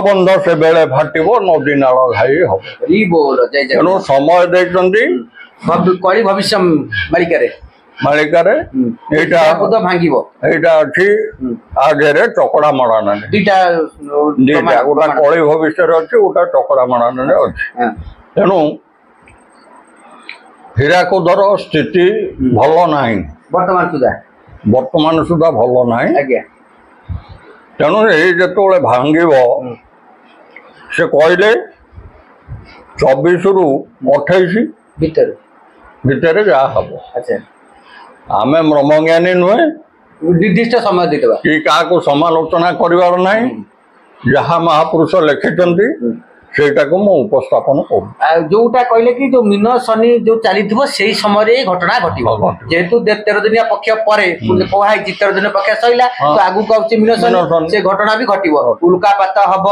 बंध से बेले फाटव नदी नाल घाई हम तेणु समय देखते कली भविष्य बालिका मालिकार यहाँ अच्छी आगे चकड़ा मड़ाना दुईटा गोटा कली भविष्य अच्छी गोटा चकड़ा मड़ाना अच्छी तेणु हीराकुदर स्थिति भल ना वर्तमान सुधा भल ना तेणु ये भांग से कहले 24 रु 28 भितर जहाँ हम आम ब्रह्मज्ञानी नुहे निर्दिष्ट समय देवा कि क्या समालोचना करार ना जहाँ महापुरुष लिखिं सेटा को मु उपस्थापन कर जोटा कहले कि जो मीन शनि जो चली से समय घटना घटो जेहेतु 13 दिनिया पक्ष पर कहुई 13 दिन पक्ष सैला तो आगू मीन शनि से घटना भी घटो उल्कापात हम